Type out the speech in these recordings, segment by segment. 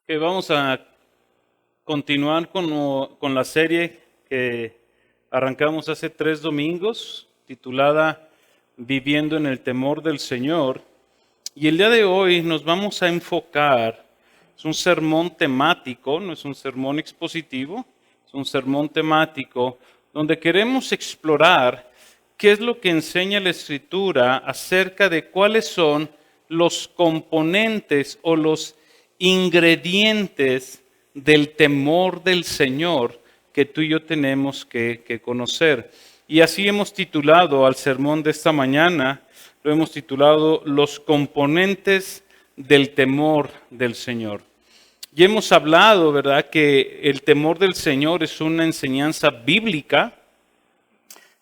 Que vamos a continuar con la serie que arrancamos hace 3 domingos, titulada Viviendo en el temor del Señor. Y el día de hoy nos vamos a enfocar, es un sermón temático, no es un sermón expositivo, es un sermón temático donde queremos explorar qué es lo que enseña la Escritura acerca de cuáles son los componentes o los ingredientes del temor del Señor que tú y yo tenemos que conocer. Y así hemos titulado al sermón de esta mañana, lo hemos titulado Los componentes del temor del Señor. Y hemos hablado, ¿verdad?, que el temor del Señor es una enseñanza bíblica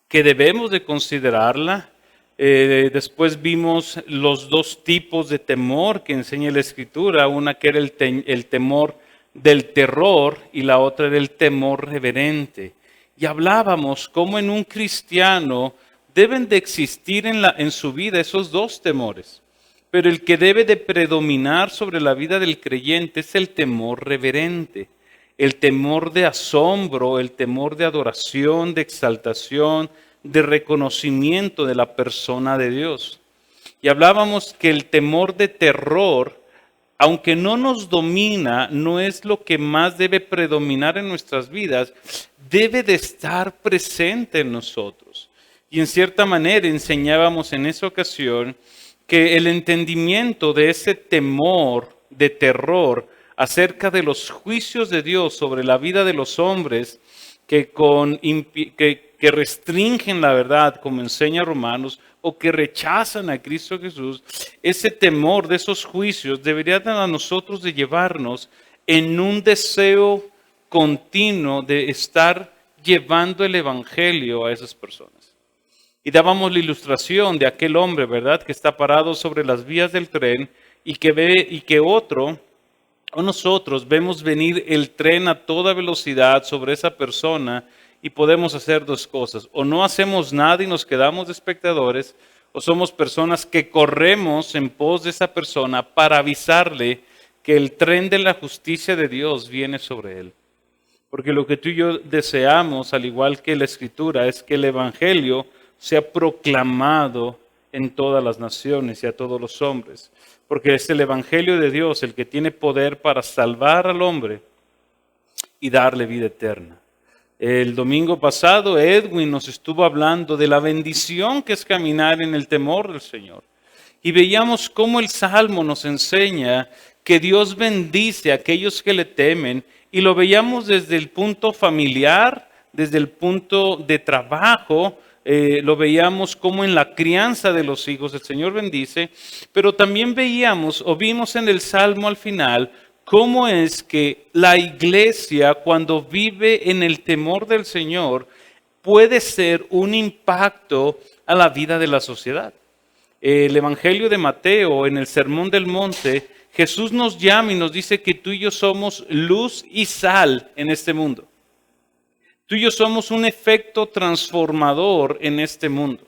que debemos de considerarla. Después vimos los dos tipos de temor que enseña la Escritura, una que era el temor del terror y la otra era el temor reverente. Y hablábamos cómo en un cristiano deben de existir en su vida esos dos temores, pero el que debe de predominar sobre la vida del creyente es el temor reverente, el temor de asombro, el temor de adoración, de exaltación, de reconocimiento de la persona de Dios. Y hablábamos que el temor de terror, aunque no nos domina, no es lo que más debe predominar en nuestras vidas, debe de estar presente en nosotros. Y en cierta manera enseñábamos en esa ocasión que el entendimiento de ese temor de terror acerca de los juicios de Dios sobre la vida de los hombres que restringen la verdad, como enseña Romanos, o que rechazan a Cristo Jesús, ese temor de esos juicios debería a nosotros de llevarnos en un deseo continuo de estar llevando el Evangelio a esas personas. Y dábamos la ilustración de aquel hombre, ¿verdad?, que está parado sobre las vías del tren y que ve y que otro o nosotros vemos venir el tren a toda velocidad sobre esa persona y podemos hacer dos cosas. O no hacemos nada y nos quedamos de espectadores, o somos personas que corremos en pos de esa persona para avisarle que el tren de la justicia de Dios viene sobre él. Porque lo que tú y yo deseamos, al igual que la Escritura, es que el Evangelio sea proclamado en todas las naciones y a todos los hombres. Porque es el Evangelio de Dios el que tiene poder para salvar al hombre y darle vida eterna. El domingo pasado Edwin nos estuvo hablando de la bendición que es caminar en el temor del Señor. Y veíamos cómo el Salmo nos enseña que Dios bendice a aquellos que le temen. Y lo veíamos desde el punto familiar, desde el punto de trabajo. Lo veíamos como en la crianza de los hijos el Señor bendice, pero también veíamos o vimos en el Salmo al final cómo es que la iglesia cuando vive en el temor del Señor puede ser un impacto a la vida de la sociedad. El Evangelio de Mateo, en el Sermón del Monte, Jesús nos llama y nos dice que tú y yo somos luz y sal en este mundo. Tú y yo somos un efecto transformador en este mundo.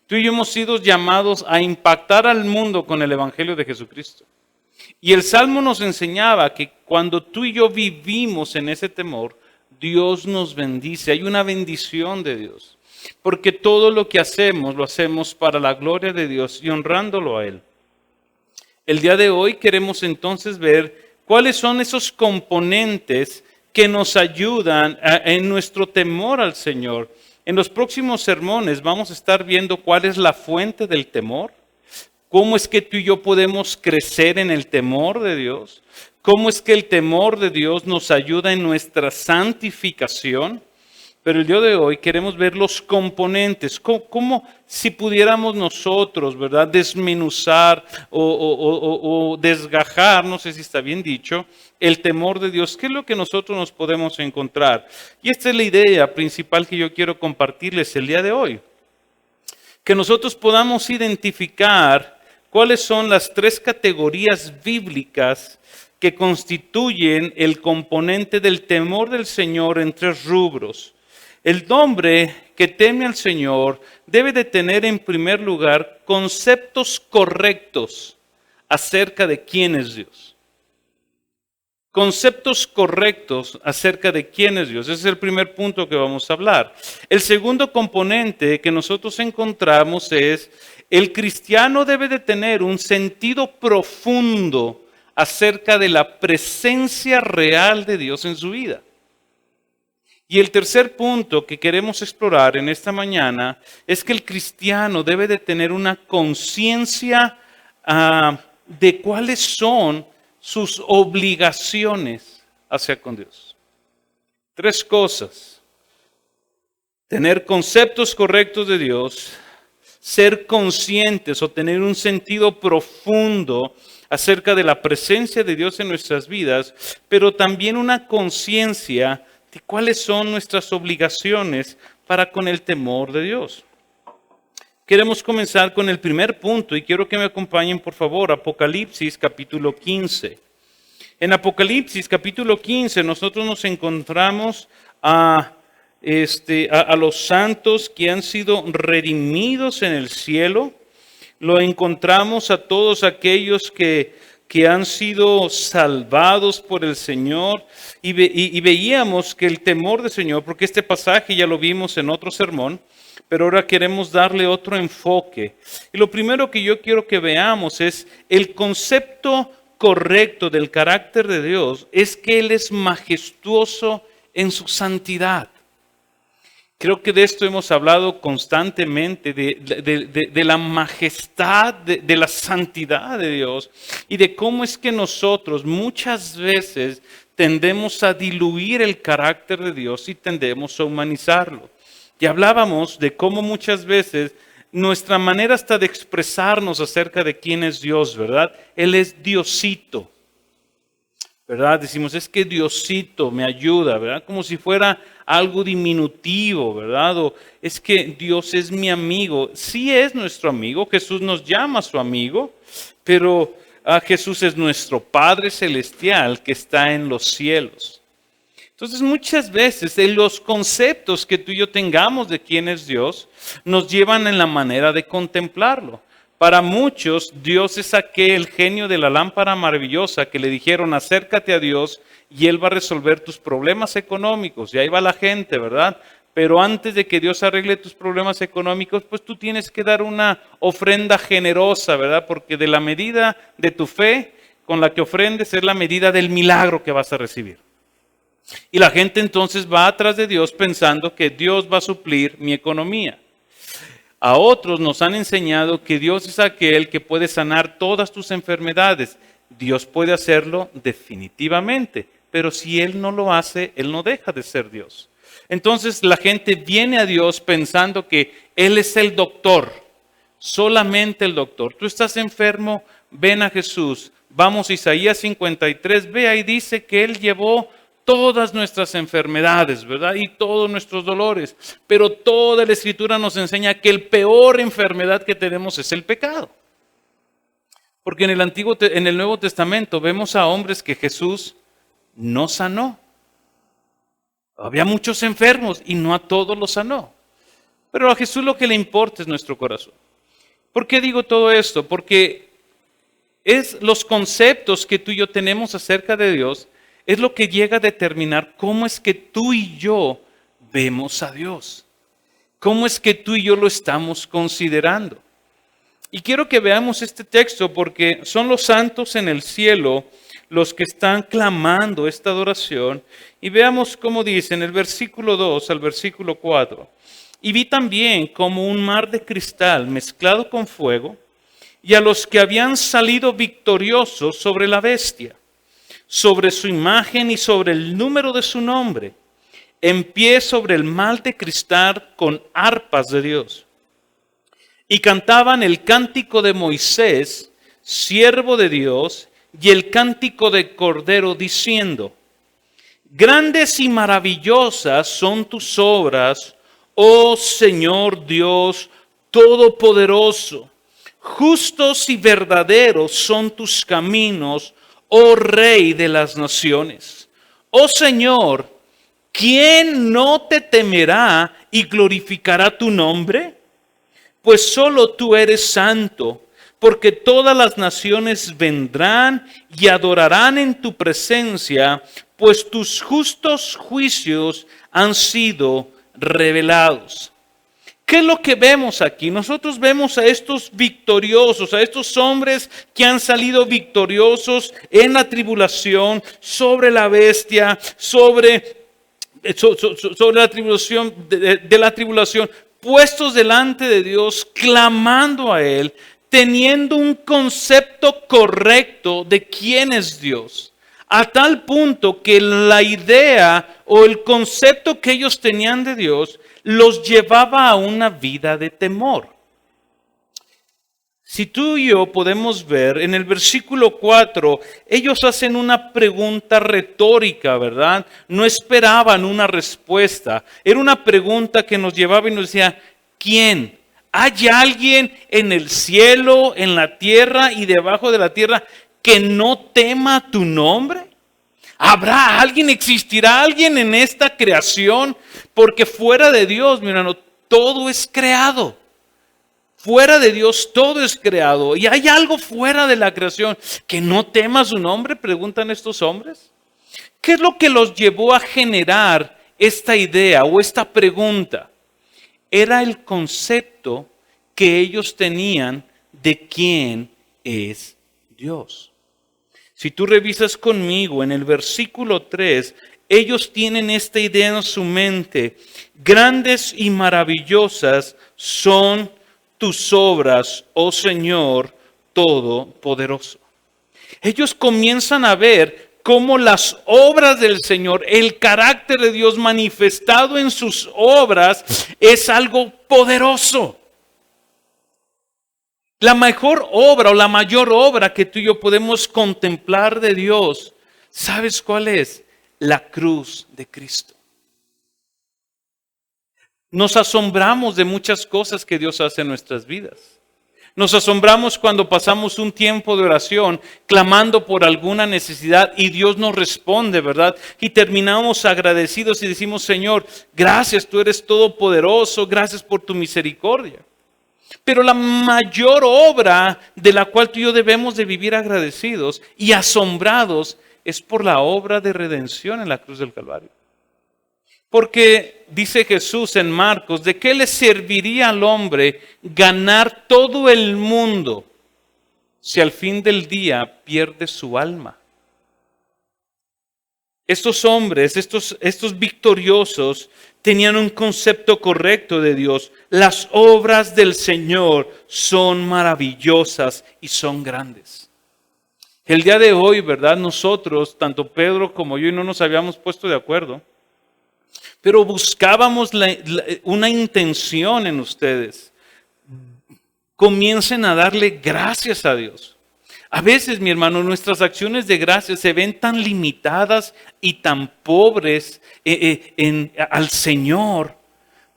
Tú y yo hemos sido llamados a impactar al mundo con el Evangelio de Jesucristo. Y el Salmo nos enseñaba que cuando tú y yo vivimos en ese temor, Dios nos bendice. Hay una bendición de Dios. Porque todo lo que hacemos, lo hacemos para la gloria de Dios y honrándolo a Él. El día de hoy queremos entonces ver cuáles son esos componentes que nos ayudan en nuestro temor al Señor. En los próximos sermones vamos a estar viendo cuál es la fuente del temor, cómo es que tú y yo podemos crecer en el temor de Dios, cómo es que el temor de Dios nos ayuda en nuestra santificación. Pero el día de hoy queremos ver los componentes, cómo si pudiéramos nosotros, ¿verdad?, desmenuzar o desgajar, no sé si está bien dicho, el temor de Dios. ¿Qué es lo que nosotros nos podemos encontrar? Y esta es la idea principal que yo quiero compartirles el día de hoy. Que nosotros podamos identificar cuáles son las 3 categorías bíblicas que constituyen el componente del temor del Señor en 3 rubros. El hombre que teme al Señor debe de tener en primer lugar conceptos correctos acerca de quién es Dios. conceptos correctos acerca de quién es Dios. Ese es el primer punto que vamos a hablar. El segundo componente que nosotros encontramos es el cristiano debe de tener un sentido profundo acerca de la presencia real de Dios en su vida. Y el tercer punto que queremos explorar en esta mañana es que el cristiano debe de tener una conciencia de cuáles son sus obligaciones hacia con Dios. Tres cosas: tener conceptos correctos de Dios, ser conscientes o tener un sentido profundo acerca de la presencia de Dios en nuestras vidas, pero también una conciencia de cuáles son nuestras obligaciones para con el temor de Dios. Queremos comenzar con el primer punto y quiero que me acompañen por favor a Apocalipsis capítulo 15. En Apocalipsis capítulo 15 nosotros nos encontramos a los santos que han sido redimidos en el cielo. Lo encontramos a todos aquellos que han sido salvados por el Señor y veíamos que el temor del Señor, porque este pasaje ya lo vimos en otro sermón, pero ahora queremos darle otro enfoque. Y lo primero que yo quiero que veamos es el concepto correcto del carácter de Dios, es que Él es majestuoso en su santidad. Creo que de esto hemos hablado constantemente, de la majestad, de la santidad de Dios y de cómo es que nosotros muchas veces tendemos a diluir el carácter de Dios y tendemos a humanizarlo. Y hablábamos de cómo muchas veces nuestra manera hasta de expresarnos acerca de quién es Dios, ¿verdad? Él es Diosito, ¿verdad? Decimos, es que Diosito me ayuda, ¿verdad? Como si fuera algo diminutivo, ¿verdad? O es que Dios es mi amigo. Sí es nuestro amigo, Jesús nos llama su amigo, pero Jesús es nuestro Padre Celestial que está en los cielos. Entonces muchas veces los conceptos que tú y yo tengamos de quién es Dios nos llevan en la manera de contemplarlo. Para muchos, Dios es aquel genio de la lámpara maravillosa que le dijeron, acércate a Dios y Él va a resolver tus problemas económicos. Y ahí va la gente, ¿verdad? Pero antes de que Dios arregle tus problemas económicos, pues tú tienes que dar una ofrenda generosa, ¿verdad? Porque de la medida de tu fe con la que ofrendes es la medida del milagro que vas a recibir. Y la gente entonces va atrás de Dios pensando que Dios va a suplir mi economía. A otros nos han enseñado que Dios es aquel que puede sanar todas tus enfermedades. Dios puede hacerlo definitivamente, pero si Él no lo hace, Él no deja de ser Dios. Entonces la gente viene a Dios pensando que Él es el doctor, solamente el doctor. Tú estás enfermo, ven a Jesús. Vamos a Isaías 53, ve ahí dice que Él llevó todas nuestras enfermedades, ¿verdad? Y todos nuestros dolores. Pero toda la Escritura nos enseña que el peor enfermedad que tenemos es el pecado. Porque en el Nuevo Testamento vemos a hombres que Jesús no sanó. Había muchos enfermos y no a todos los sanó. Pero a Jesús lo que le importa es nuestro corazón. ¿Por qué digo todo esto? Porque es los conceptos que tú y yo tenemos acerca de Dios es lo que llega a determinar cómo es que tú y yo vemos a Dios. Cómo es que tú y yo lo estamos considerando. Y quiero que veamos este texto porque son los santos en el cielo los que están clamando esta adoración. Y veamos cómo dice en el versículo 2 al versículo 4. Y vi también como un mar de cristal mezclado con fuego, y a los que habían salido victoriosos sobre la bestia, sobre su imagen y sobre el número de su nombre, en pie sobre el mar de cristal con arpas de Dios. Y cantaban el cántico de Moisés, siervo de Dios, y el cántico de Cordero, diciendo, grandes y maravillosas son tus obras, oh Señor Dios Todopoderoso. Justos y verdaderos son tus caminos, oh Rey de las naciones. Oh Señor, ¿quién no te temerá y glorificará tu nombre? Pues solo tú eres santo, porque todas las naciones vendrán y adorarán en tu presencia, pues tus justos juicios han sido revelados. ¿Qué es lo que vemos aquí? Nosotros vemos a estos victoriosos, a estos hombres que han salido victoriosos en la tribulación, sobre la bestia, sobre la tribulación, de la tribulación, puestos delante de Dios, clamando a Él, teniendo un concepto correcto de quién es Dios. A tal punto que la idea o el concepto que ellos tenían de Dios los llevaba a una vida de temor. Si tú y yo podemos ver en el versículo 4, ellos hacen una pregunta retórica, ¿verdad? No esperaban una respuesta. Era una pregunta que nos llevaba y nos decía, ¿quién? ¿Hay alguien en el cielo, en la tierra y debajo de la tierra que no tema tu nombre? ¿Habrá alguien, existirá alguien en esta creación? Porque fuera de Dios, mi hermano, todo es creado. Fuera de Dios todo es creado. ¿Y hay algo fuera de la creación que no tema su nombre? Preguntan estos hombres. ¿Qué es lo que los llevó a generar esta idea o esta pregunta? Era el concepto que ellos tenían de quién es Dios. Si tú revisas conmigo en el versículo 3, ellos tienen esta idea en su mente. Grandes y maravillosas son tus obras, oh Señor Todopoderoso. Ellos comienzan a ver cómo las obras del Señor, el carácter de Dios manifestado en sus obras, es algo poderoso. La mejor obra o la mayor obra que tú y yo podemos contemplar de Dios, ¿sabes cuál es? La cruz de Cristo. Nos asombramos de muchas cosas que Dios hace en nuestras vidas. Nos asombramos cuando pasamos un tiempo de oración clamando por alguna necesidad y Dios nos responde, ¿verdad? Y terminamos agradecidos y decimos, Señor, gracias, tú eres todopoderoso, gracias por tu misericordia. Pero la mayor obra de la cual tú y yo debemos de vivir agradecidos y asombrados es por la obra de redención en la cruz del Calvario. Porque dice Jesús en Marcos, ¿de qué le serviría al hombre ganar todo el mundo si al fin del día pierde su alma? Estos hombres, estos victoriosos, tenían un concepto correcto de Dios. Las obras del Señor son maravillosas y son grandes. El día de hoy, ¿verdad? Nosotros, tanto Pedro como yo, no nos habíamos puesto de acuerdo, pero buscábamos una intención en ustedes. Comiencen a darle gracias a Dios. A veces, mi hermano, nuestras acciones de gracias se ven tan limitadas y tan pobres al Señor,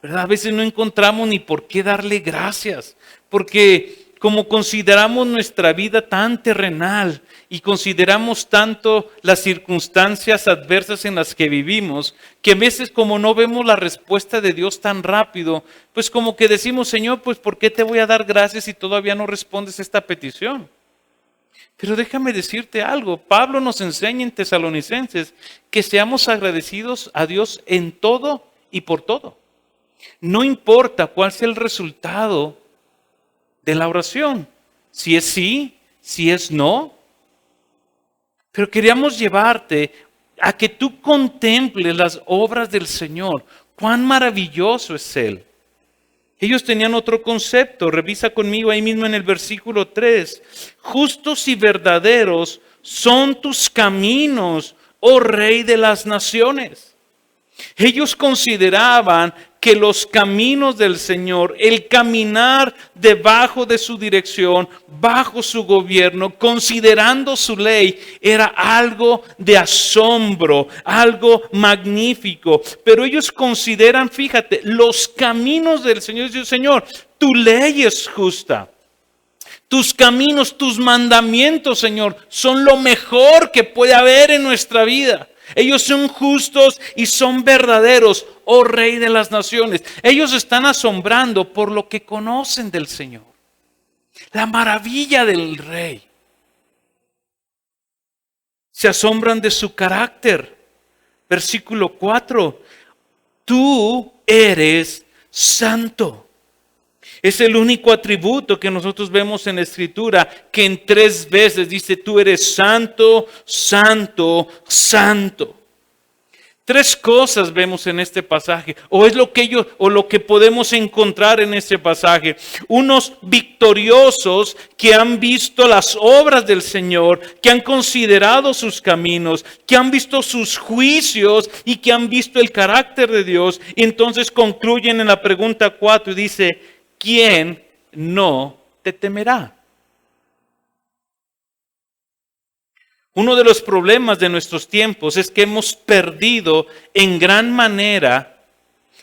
¿verdad? A veces no encontramos ni por qué darle gracias, porque como consideramos nuestra vida tan terrenal y consideramos tanto las circunstancias adversas en las que vivimos, que a veces como no vemos la respuesta de Dios tan rápido, pues como que decimos, Señor, pues ¿por qué te voy a dar gracias si todavía no respondes esta petición? Pero déjame decirte algo, Pablo nos enseña en Tesalonicenses que seamos agradecidos a Dios en todo y por todo. No importa cuál sea el resultado de la oración, si es sí, si es no. Pero queríamos llevarte a que tú contemples las obras del Señor, cuán maravilloso es Él. Ellos tenían otro concepto, revisa conmigo ahí mismo en el versículo 3. Justos y verdaderos son tus caminos, oh Rey de las naciones. Ellos consideraban que los caminos del Señor, el caminar debajo de su dirección, bajo su gobierno, considerando su ley, era algo de asombro, algo magnífico. Pero ellos consideran, fíjate, los caminos del Señor. Dicen, Señor, tu ley es justa. Tus caminos, tus mandamientos, Señor, son lo mejor que puede haber en nuestra vida. Ellos son justos y son verdaderos, oh Rey de las naciones. Ellos están asombrando por lo que conocen del Señor. La maravilla del rey. Se asombran de su carácter. Versículo 4. Tú eres santo. Es el único atributo que nosotros vemos en la Escritura que en 3 veces dice: tú eres santo, santo, santo. 3 cosas vemos en este pasaje, o es lo que podemos encontrar en este pasaje. Unos victoriosos que han visto las obras del Señor, que han considerado sus caminos, que han visto sus juicios y que han visto el carácter de Dios. Y entonces concluyen en la pregunta 4 y dice: ¿quién no te temerá? Uno de los problemas de nuestros tiempos es que hemos perdido en gran manera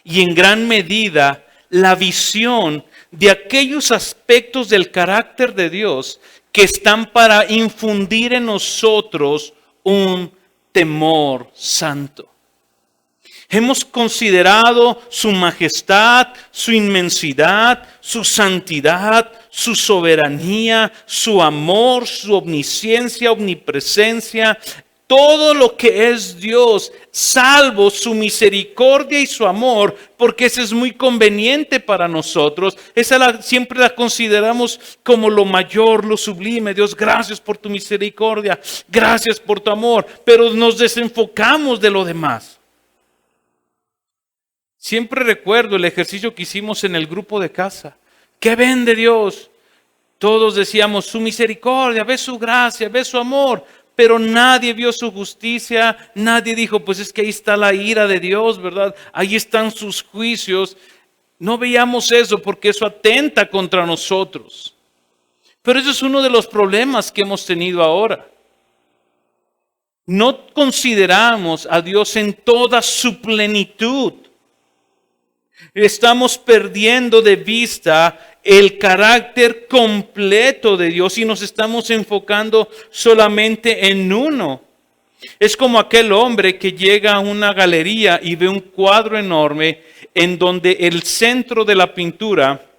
y en gran medida la visión de aquellos aspectos del carácter de Dios que están para infundir en nosotros un temor santo. Hemos considerado su majestad, su inmensidad, su santidad, su soberanía, su amor, su omnisciencia, omnipresencia, todo lo que es Dios, salvo su misericordia y su amor, porque ese es muy conveniente para nosotros. Siempre la consideramos como lo mayor, lo sublime. Dios, gracias por tu misericordia, gracias por tu amor, pero nos desenfocamos de lo demás. Siempre recuerdo el ejercicio que hicimos en el grupo de casa. ¿Qué ven de Dios? Todos decíamos su misericordia, ve su gracia, ve su amor, pero nadie vio su justicia, nadie dijo, pues es que ahí está la ira de Dios, ¿verdad? Ahí están sus juicios. No veíamos eso porque eso atenta contra nosotros. Pero eso es uno de los problemas que hemos tenido ahora. No consideramos a Dios en toda su plenitud. Estamos perdiendo de vista el carácter completo de Dios y nos estamos enfocando solamente en uno. Es como aquel hombre que llega a una galería y ve un cuadro enorme en donde el centro de la pintura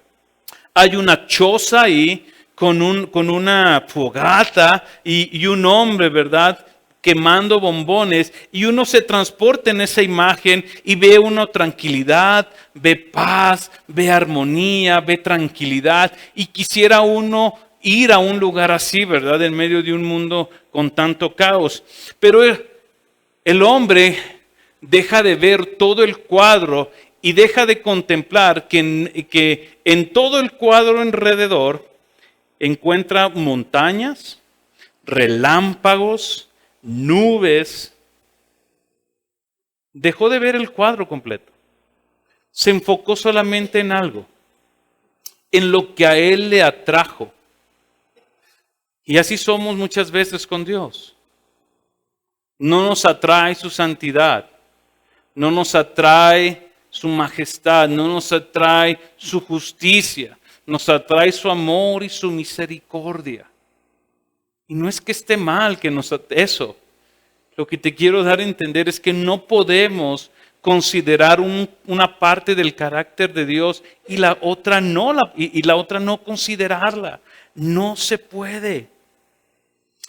hay una choza ahí con una fogata y un hombre, ¿verdad?, quemando bombones, y uno se transporta en esa imagen y ve una tranquilidad, ve paz, ve armonía, ve tranquilidad, y quisiera uno ir a un lugar así, ¿verdad?, en medio de un mundo con tanto caos. Pero el hombre deja de ver todo el cuadro y deja de contemplar que en todo el cuadro alrededor encuentra montañas, relámpagos, nubes. Dejó de ver el cuadro completo. Se enfocó solamente en algo, en lo que a él le atrajo. Y así somos muchas veces con Dios. No nos atrae su santidad, no nos atrae su majestad, no nos atrae su justicia, nos atrae su amor y su misericordia. Y no es que esté mal que eso. Lo que te quiero dar a entender es que no podemos considerar una parte del carácter de Dios y la otra no, y la otra no considerarla. No se puede.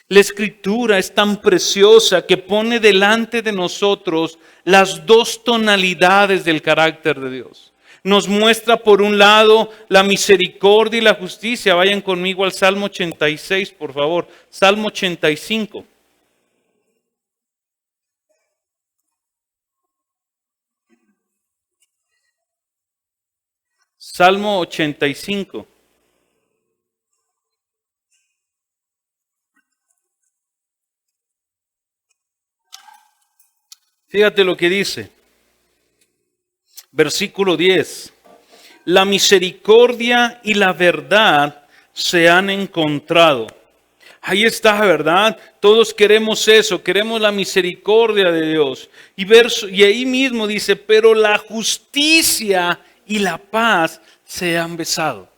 La Escritura es tan preciosa que pone delante de nosotros las 2 tonalidades del carácter de Dios. Nos muestra por un lado la misericordia y la justicia. Vayan conmigo al Salmo 86, por favor. Salmo 85. Salmo 85. Fíjate lo que dice. Versículo 10. La misericordia y la verdad se han encontrado. Ahí está, ¿verdad? Todos queremos eso, queremos la misericordia de Dios. Y ahí mismo dice, pero la justicia y la paz se han besado.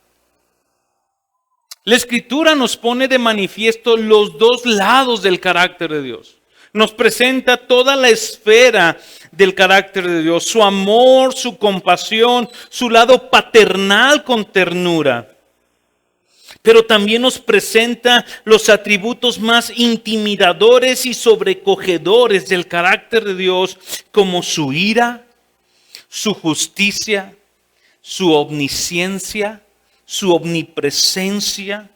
La Escritura nos pone de manifiesto los 2 lados del carácter de Dios. Nos presenta toda la esfera del carácter de Dios, su amor, su compasión, su lado paternal con ternura. Pero también nos presenta los atributos más intimidadores y sobrecogedores del carácter de Dios, como su ira, su justicia, su omnisciencia, su omnipresencia.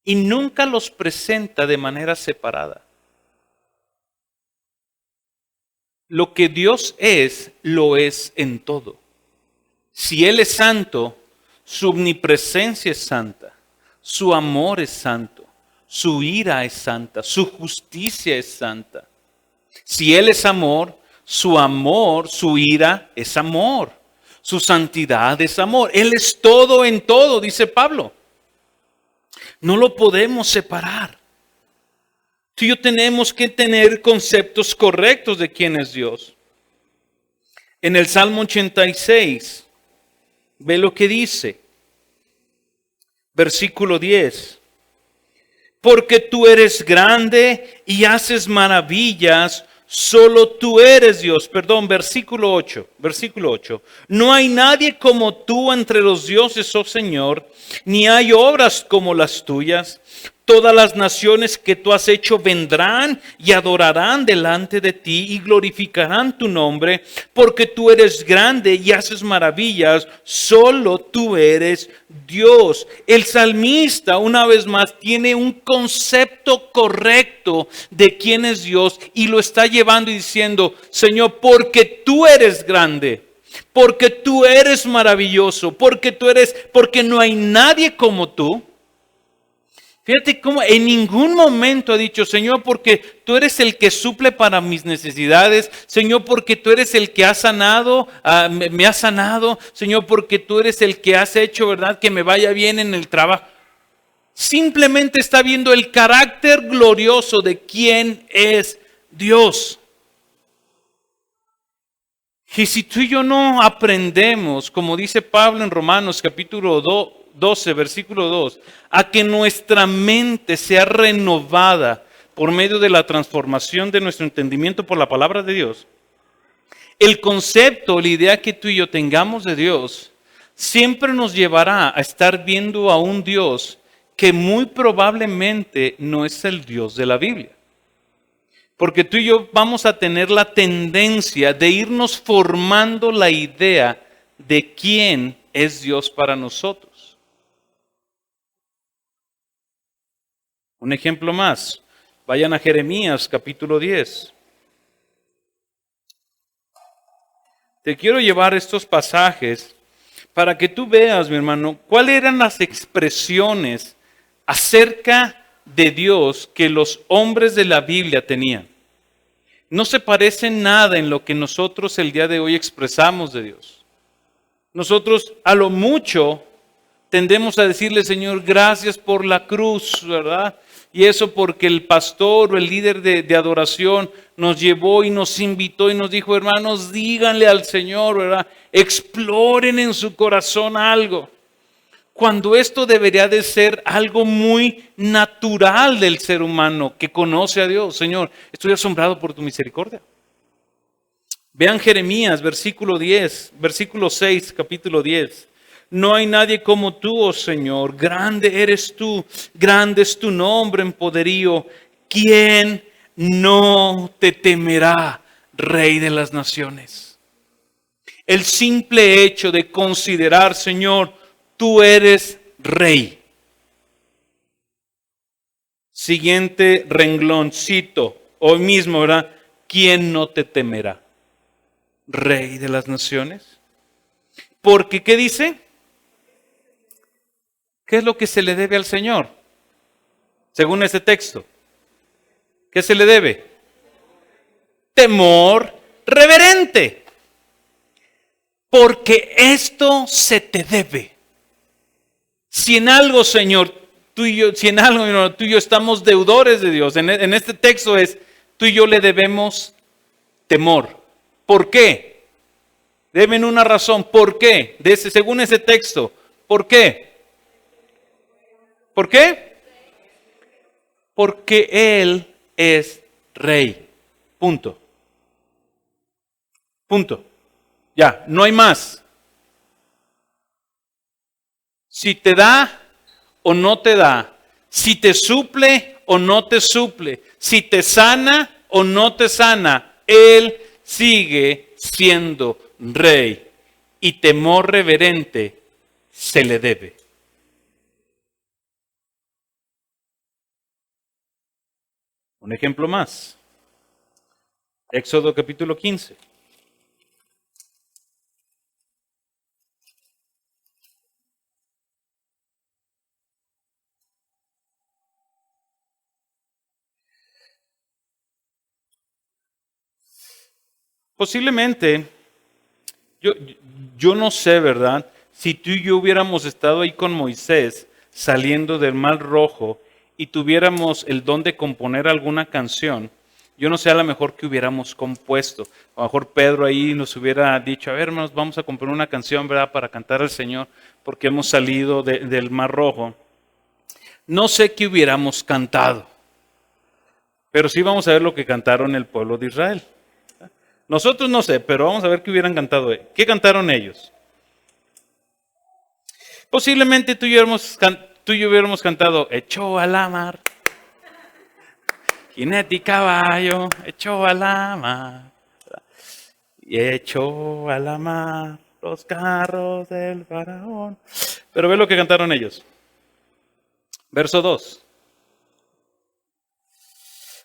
Y nunca los presenta de manera separada. Lo que Dios es, lo es en todo. Si Él es santo, su omnipresencia es santa, su amor es santo, su ira es santa, su justicia es santa. Si Él es amor, su ira es amor, su santidad es amor. Él es todo en todo, dice Pablo. No lo podemos separar. Tú y yo tenemos que tener conceptos correctos de quién es Dios. En el Salmo 86, ve lo que dice. Versículo 10. Porque tú eres grande y haces maravillas, solo tú eres Dios. Perdón, versículo 8. No hay nadie como tú entre los dioses, oh Señor, ni hay obras como las tuyas. Todas las naciones que tú has hecho vendrán y adorarán delante de ti y glorificarán tu nombre, porque tú eres grande y haces maravillas, solo tú eres Dios. El salmista, una vez más, tiene un concepto correcto de quién es Dios y lo está llevando y diciendo: Señor, porque tú eres grande, porque tú eres maravilloso, porque no hay nadie como tú. Fíjate cómo en ningún momento ha dicho: Señor, porque tú eres el que suple para mis necesidades. Señor, porque tú eres el que ha sanado, me has sanado. Señor, porque tú eres el que has hecho, ¿verdad?, que me vaya bien en el trabajo. Simplemente está viendo el carácter glorioso de quién es Dios. Y si tú y yo no aprendemos, como dice Pablo en Romanos capítulo 12, versículo 2, a que nuestra mente sea renovada por medio de la transformación de nuestro entendimiento por la palabra de Dios, el concepto, la idea que tú y yo tengamos de Dios, siempre nos llevará a estar viendo a un Dios que muy probablemente no es el Dios de la Biblia. Porque tú y yo vamos a tener la tendencia de irnos formando la idea de quién es Dios para nosotros. Un ejemplo más. Vayan a Jeremías capítulo 10. Te quiero llevar estos pasajes para que tú veas, mi hermano, cuáles eran las expresiones acerca de Dios que los hombres de la Biblia tenían. No se parece nada en lo que nosotros el día de hoy expresamos de Dios. Nosotros a lo mucho tendemos a decirle: Señor, gracias por la cruz, ¿verdad? Y eso porque el pastor o el líder de adoración nos llevó y nos invitó y nos dijo: hermanos, díganle al Señor, ¿verdad? Exploren en su corazón algo. Cuando esto debería de ser algo muy natural del ser humano que conoce a Dios. Señor, estoy asombrado por tu misericordia. Vean Jeremías, versículo 6, capítulo 10. No hay nadie como tú, oh Señor, grande eres tú, grande es tu nombre en poderío. ¿Quién no te temerá, Rey de las naciones? El simple hecho de considerar: Señor, tú eres Rey. Siguiente rengloncito, hoy mismo, ¿verdad? ¿Quién no te temerá, Rey de las naciones? Porque, ¿qué dice? ¿Qué es lo que se le debe al Señor? Según ese texto. ¿Qué se le debe? Temor reverente. Porque esto se te debe. Si en algo, Señor, tú y yo, tú y yo estamos deudores de Dios, en este texto es: tú y yo le debemos temor. ¿Por qué? Deben una razón. ¿Por qué? Según ese texto. ¿Por qué? ¿Por qué? Porque Él es Rey. Punto. Punto. Ya, no hay más. si te da o no te da, si te suple o no te suple, si te sana o no te sana, Él sigue siendo rey y temor reverente se le debe. Un ejemplo más. Éxodo capítulo 15. Posiblemente, yo, yo no sé, ¿verdad? Si tú y yo hubiéramos estado ahí con Moisés saliendo del Mar Rojo y tuviéramos el don de componer alguna canción, yo no sé a lo mejor que hubiéramos compuesto. A lo mejor Pedro ahí nos hubiera dicho, a ver hermanos, vamos a componer una canción, ¿verdad? Para cantar al Señor, porque hemos salido del Mar Rojo. No sé qué hubiéramos cantado, pero sí vamos a ver lo que cantaron el pueblo de Israel. Nosotros no sé, pero vamos a ver qué hubieran cantado. ¿Qué cantaron ellos? Posiblemente tú y yo hubiéramos cantado, echó a la mar, jinete y caballo, echó a la mar, y echó a la mar los carros del faraón. Pero ve lo que cantaron ellos. Verso 2.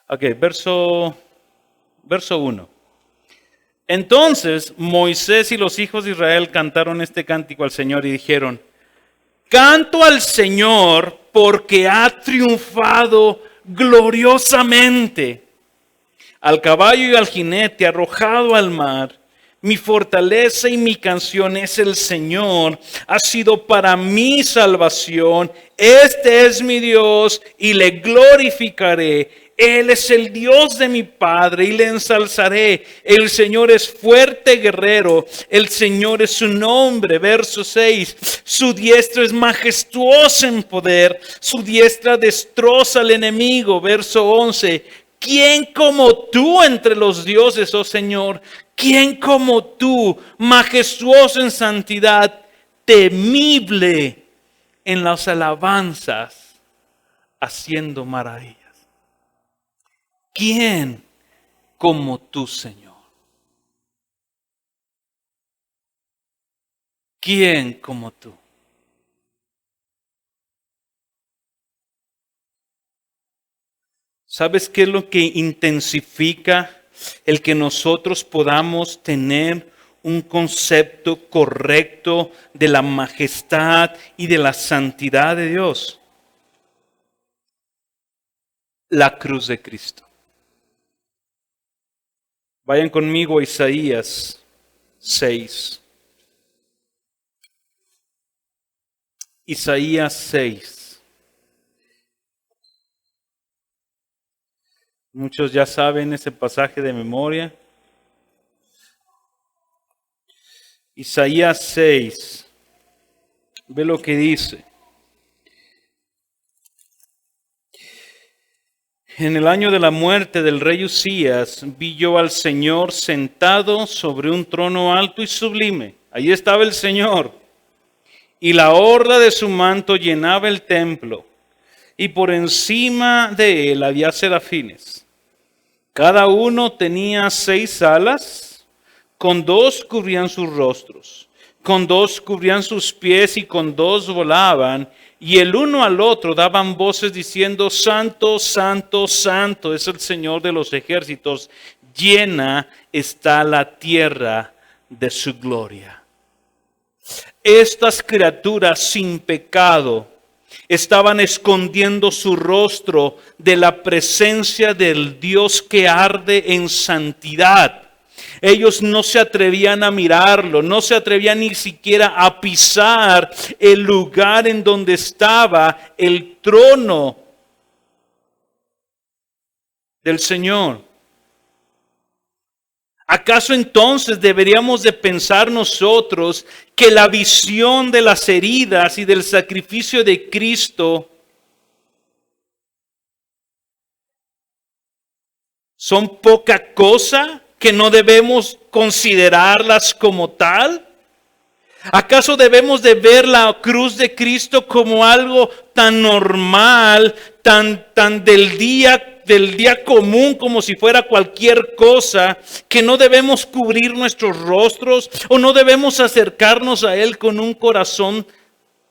Ok, verso 1. Entonces Moisés y los hijos de Israel cantaron este cántico al Señor y dijeron, canto al Señor porque ha triunfado gloriosamente. Al caballo y al jinete arrojado al mar. Mi fortaleza y mi canción es el Señor. Ha sido para mi salvación. Este es mi Dios y le glorificaré. Él es el Dios de mi Padre y le ensalzaré. El Señor es fuerte guerrero. El Señor es su nombre. Verso 6. Su diestra es majestuosa en poder. Su diestra destroza al enemigo. Verso 11. ¿Quién como tú entre los dioses, oh Señor? ¿Quién como tú, majestuoso en santidad, temible en las alabanzas, haciendo maravillas? ¿Quién como tú, Señor? ¿Quién como tú? ¿Sabes qué es lo que intensifica el que nosotros podamos tener un concepto correcto de la majestad y de la santidad de Dios? La cruz de Cristo. Vayan conmigo a Isaías 6. Isaías 6. Muchos ya saben ese pasaje de memoria. Isaías 6. Ve lo que dice. En el año de la muerte del rey Usías, vi yo al Señor sentado sobre un trono alto y sublime. Allí estaba el Señor. Y la orla de su manto llenaba el templo. Y por encima de él había serafines. Cada uno tenía 6 alas. Con 2 cubrían sus rostros. Con 2 cubrían sus pies y con 2 volaban. Y el uno al otro daban voces diciendo, Santo, Santo, Santo es el Señor de los ejércitos. Llena está la tierra de su gloria. Estas criaturas sin pecado estaban escondiendo su rostro de la presencia del Dios que arde en santidad. Ellos no se atrevían a mirarlo, no se atrevían ni siquiera a pisar el lugar en donde estaba el trono del Señor. ¿Acaso entonces deberíamos de pensar nosotros que la visión de las heridas y del sacrificio de Cristo son poca cosa, que no debemos considerarlas como tal? ¿Acaso debemos de ver la cruz de Cristo como algo tan normal, tan del día común, como si fuera cualquier cosa, que no debemos cubrir nuestros rostros o no debemos acercarnos a Él con un corazón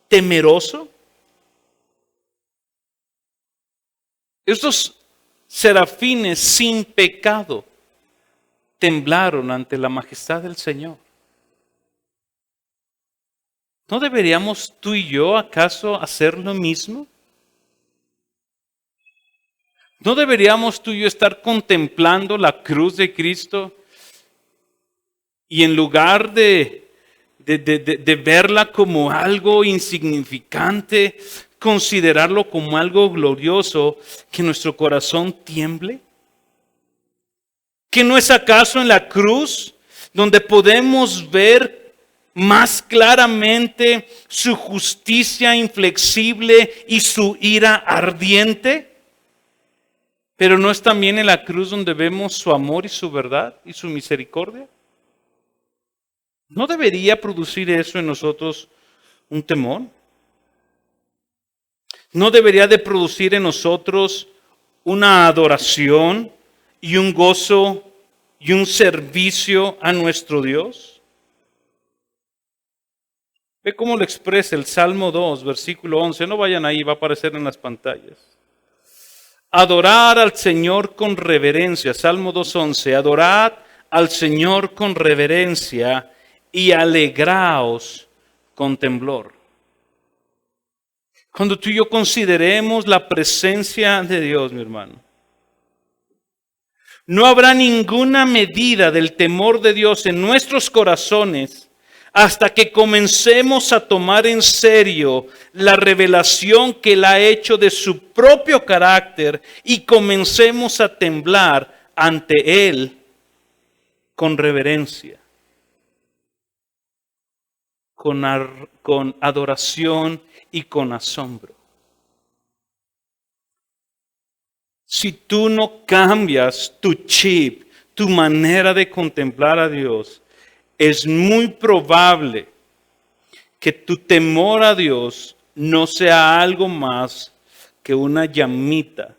temeroso? Estos serafines sin pecado temblaron ante la majestad del Señor. ¿No deberíamos tú y yo acaso hacer lo mismo? ¿No deberíamos tú y yo estar contemplando la cruz de Cristo y en lugar de verla como algo insignificante, considerarlo como algo glorioso, que nuestro corazón tiemble? ¿Que no es acaso en la cruz donde podemos ver más claramente su justicia inflexible y su ira ardiente? ¿Pero no es también en la cruz donde vemos su amor y su verdad y su misericordia? ¿No debería producir eso en nosotros un temor? ¿No debería de producir en nosotros una adoración y un gozo y un servicio a nuestro Dios? Ve cómo lo expresa el Salmo 2, versículo 11. No vayan ahí, va a aparecer en las pantallas. Adorar al Señor con reverencia. Salmo 2:11. Adorad al Señor con reverencia y alegraos con temblor. Cuando tú y yo consideremos la presencia de Dios, mi hermano, no habrá ninguna medida del temor de Dios en nuestros corazones hasta que comencemos a tomar en serio la revelación que Él ha hecho de su propio carácter y comencemos a temblar ante Él con reverencia, con adoración y con asombro. Si tú no cambias tu chip, tu manera de contemplar a Dios, es muy probable que tu temor a Dios no sea algo más que una llamita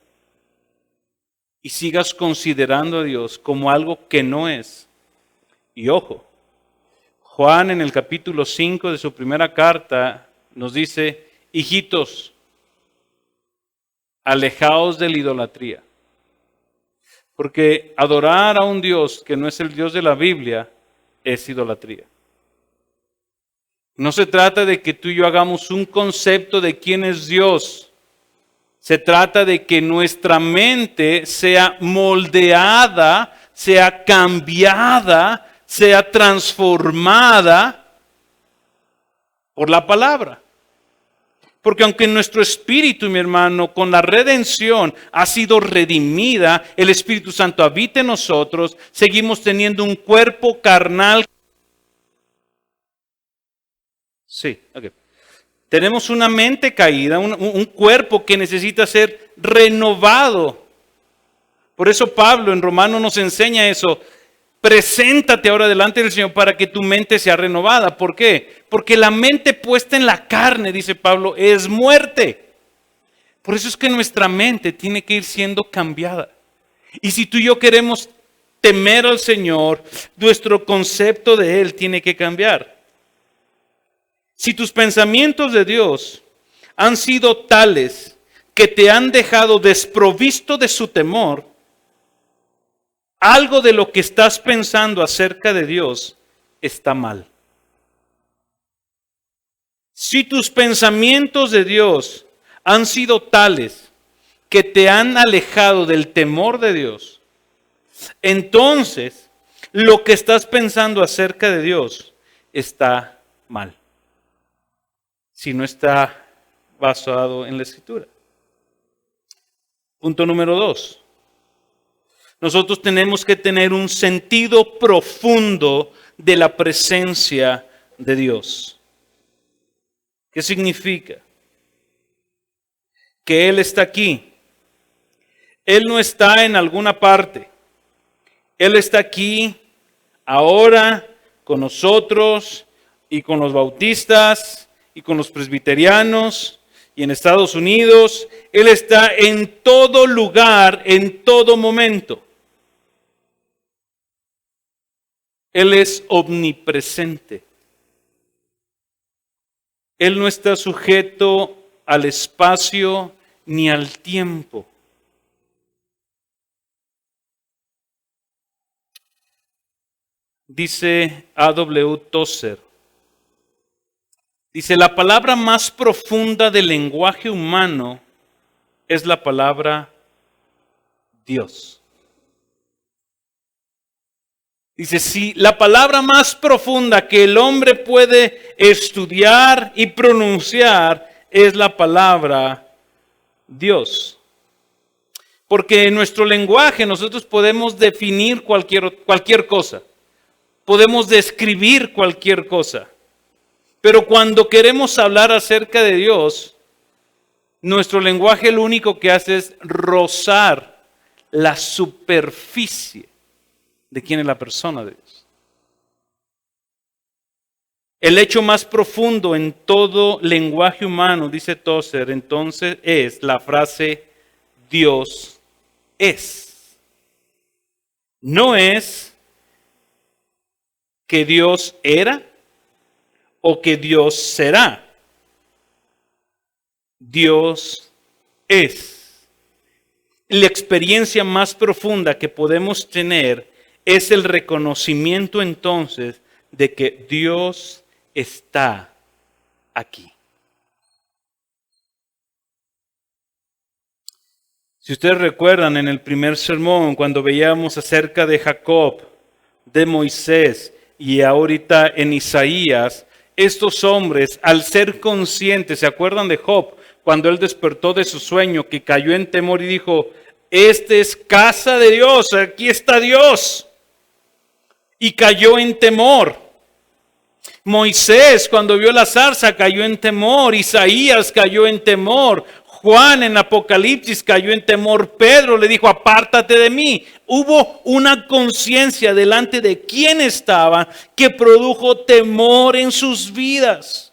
y sigas considerando a Dios como algo que no es. Y ojo, Juan en el capítulo 5 de su primera carta nos dice: hijitos, alejaos de la idolatría. Porque adorar a un Dios que no es el Dios de la Biblia es idolatría. No se trata de que tú y yo hagamos un concepto de quién es Dios. Se trata de que nuestra mente sea moldeada, sea cambiada, sea transformada por la palabra. Porque aunque nuestro espíritu, mi hermano, con la redención ha sido redimida, el Espíritu Santo habita en nosotros, seguimos teniendo un cuerpo carnal. Sí, ok. Tenemos una mente caída, un cuerpo que necesita ser renovado. Por eso Pablo en Romanos nos enseña eso. Preséntate ahora delante del Señor para que tu mente sea renovada. ¿Por qué? Porque la mente puesta en la carne, dice Pablo, es muerte. Por eso es que nuestra mente tiene que ir siendo cambiada. Y si tú y yo queremos temer al Señor, nuestro concepto de Él tiene que cambiar. Si tus pensamientos de Dios han sido tales que te han dejado desprovisto de su temor, algo de lo que estás pensando acerca de Dios está mal. Si tus pensamientos de Dios han sido tales que te han alejado del temor de Dios, entonces lo que estás pensando acerca de Dios está mal. Si no está basado en la Escritura. Punto número 2. Nosotros tenemos que tener un sentido profundo de la presencia de Dios. ¿Qué significa? Que Él está aquí. Él no está en alguna parte. Él está aquí, ahora, con nosotros, y con los bautistas y con los presbiterianos y en Estados Unidos. Él está en todo lugar, en todo momento. Él es omnipresente. Él no está sujeto al espacio ni al tiempo. Dice A.W. Tozer, dice, la palabra más profunda del lenguaje humano es la palabra Dios. Dice, si la palabra más profunda que el hombre puede estudiar y pronunciar es la palabra Dios. Porque en nuestro lenguaje nosotros podemos definir cualquier cosa. Podemos describir cualquier cosa. Pero cuando queremos hablar acerca de Dios, nuestro lenguaje lo único que hace es rozar la superficie de quién es la persona de Dios. El hecho más profundo en todo lenguaje humano, dice Tozer, entonces es la frase Dios es. No es que Dios era o que Dios será. Dios es. La experiencia más profunda que podemos tener es el reconocimiento entonces de que Dios está aquí. Si ustedes recuerdan en el primer sermón, cuando veíamos acerca de Jacob, de Moisés y ahorita en Isaías, estos hombres, al ser conscientes, ¿se acuerdan de Job? Cuando él despertó de su sueño, que cayó en temor y dijo, esta es casa de Dios, aquí está Dios. Y cayó en temor. Moisés, cuando vio la zarza, cayó en temor. Isaías cayó en temor. Juan en Apocalipsis cayó en temor. Pedro le dijo, apártate de mí. Hubo una conciencia delante de quién estaba que produjo temor en sus vidas.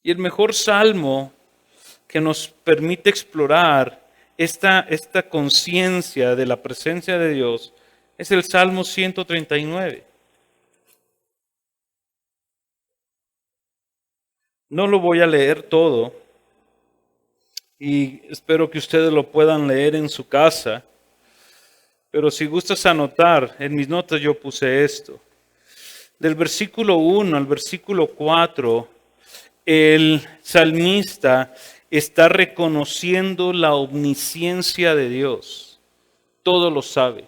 Y el mejor salmo que nos permite explorar esta conciencia de la presencia de Dios es el Salmo 139. No lo voy a leer todo y espero que ustedes lo puedan leer en su casa, pero si gustas anotar, en mis notas yo puse esto. Del versículo 1 al versículo 4, el salmista está reconociendo la omnisciencia de Dios. Todo lo sabe,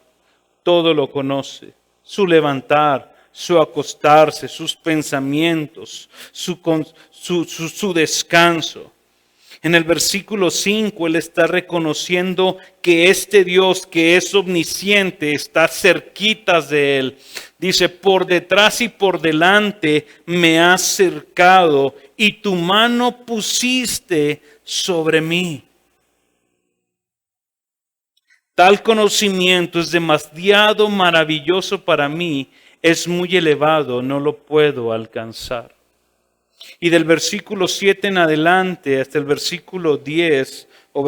todo lo conoce. Su levantar, su acostarse, sus pensamientos, su descanso. En el versículo 5 él está reconociendo que este Dios que es omnisciente está cerquitas de él. Dice, por detrás y por delante me has cercado y tu mano pusiste sobre mí. Tal conocimiento es demasiado maravilloso para mí, es muy elevado, no lo puedo alcanzar. Y del versículo 7 en adelante hasta el versículo 10 o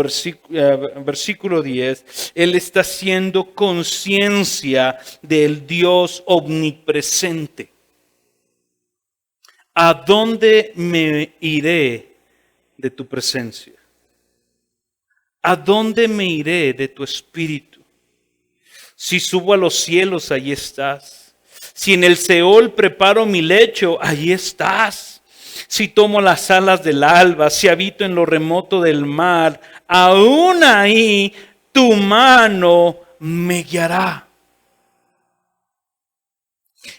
versículo 10, él está haciendo conciencia del Dios omnipresente. ¿A dónde me iré de tu presencia? ¿A dónde me iré de tu espíritu? Si subo a los cielos, allí estás. Si en el Seol preparo mi lecho, allí estás. Si tomo las alas del alba, si habito en lo remoto del mar, aún ahí tu mano me guiará.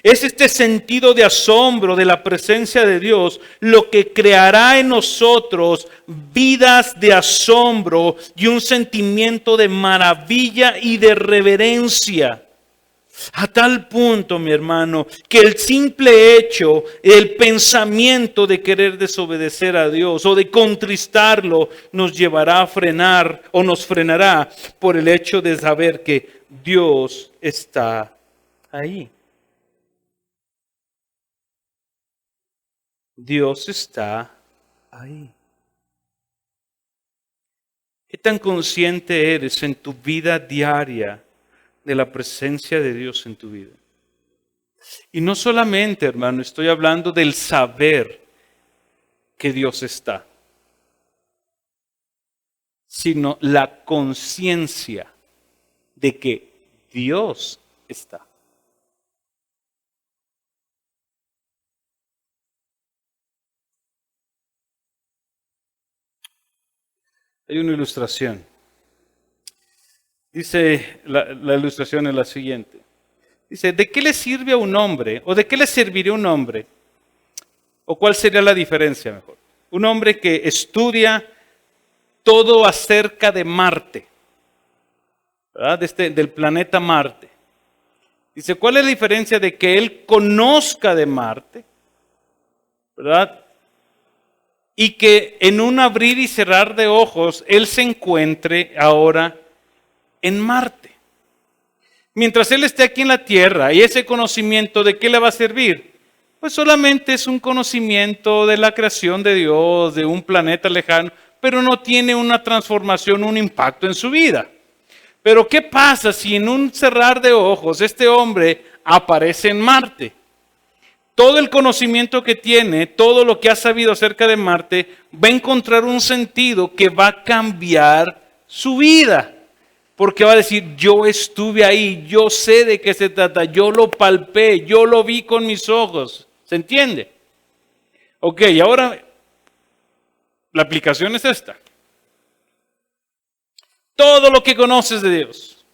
Es este sentido de asombro de la presencia de Dios lo que creará en nosotros vidas de asombro y un sentimiento de maravilla y de reverencia. A tal punto, mi hermano, que el simple hecho, el pensamiento de querer desobedecer a Dios o de contristarlo nos llevará a frenar o nos frenará por el hecho de saber que Dios está ahí. Dios está ahí. ¿Qué tan consciente eres en tu vida diaria de la presencia de Dios en tu vida? Y no solamente, hermano, estoy hablando del saber que Dios está, sino la conciencia de que Dios está. Hay una ilustración. Dice, la ilustración es la siguiente. Dice, ¿de qué le sirve a un hombre? ¿O de qué le serviría un hombre? ¿O cuál sería la diferencia mejor? Un hombre que estudia todo acerca de Marte, ¿verdad? Del planeta Marte. Dice, ¿cuál es la diferencia de que él conozca de Marte, ¿verdad? Y que en un abrir y cerrar de ojos, él se encuentre ahora en Marte. Mientras él esté aquí en la Tierra, ¿y ese conocimiento de qué le va a servir? Pues solamente es un conocimiento de la creación de Dios, de un planeta lejano, pero no tiene una transformación, un impacto en su vida. Pero ¿qué pasa si en un cerrar de ojos este hombre aparece en Marte? Todo el conocimiento que tiene, todo lo que ha sabido acerca de Marte, va a encontrar un sentido que va a cambiar su vida. Porque va a decir, yo estuve ahí, yo sé de qué se trata, yo lo palpé, yo lo vi con mis ojos. ¿Se entiende? Ok, ahora la aplicación es esta. Todo lo que conoces de Dios.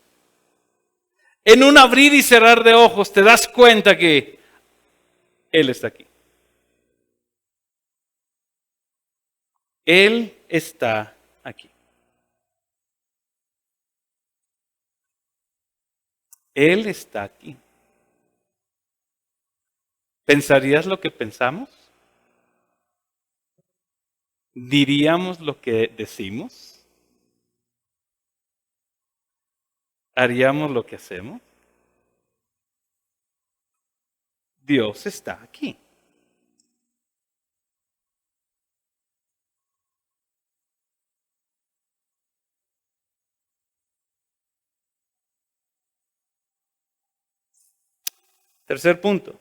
En un abrir y cerrar de ojos te das cuenta que Él está aquí. Él está aquí. Él está aquí. ¿Pensarías lo que pensamos? ¿Diríamos lo que decimos? ¿Haríamos lo que hacemos? Dios está aquí. Tercer punto.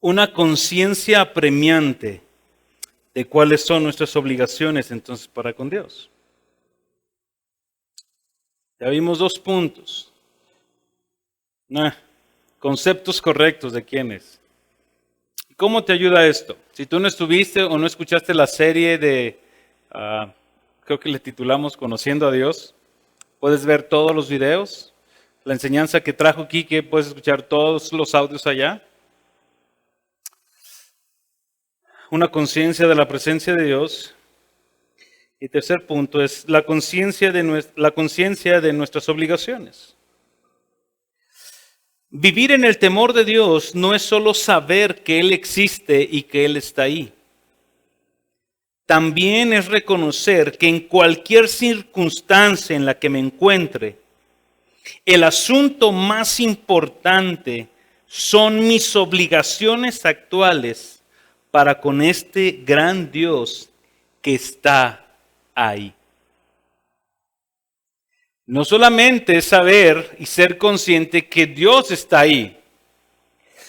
Una conciencia apremiante de cuáles son nuestras obligaciones entonces para con Dios. Ya vimos 2 puntos. Conceptos correctos de quién es. ¿Cómo te ayuda esto? Si tú no estuviste o no escuchaste la serie de, creo que le titulamos Conociendo a Dios, puedes ver todos los videos. La enseñanza que trajo Quique, puedes escuchar todos los audios allá. Una conciencia de la presencia de Dios. Y tercer punto es la conciencia de nuestras obligaciones. Vivir en el temor de Dios no es solo saber que Él existe y que Él está ahí. También es reconocer que en cualquier circunstancia en la que me encuentre, el asunto más importante son mis obligaciones actuales para con este gran Dios que está ahí. No solamente es saber y ser consciente que Dios está ahí,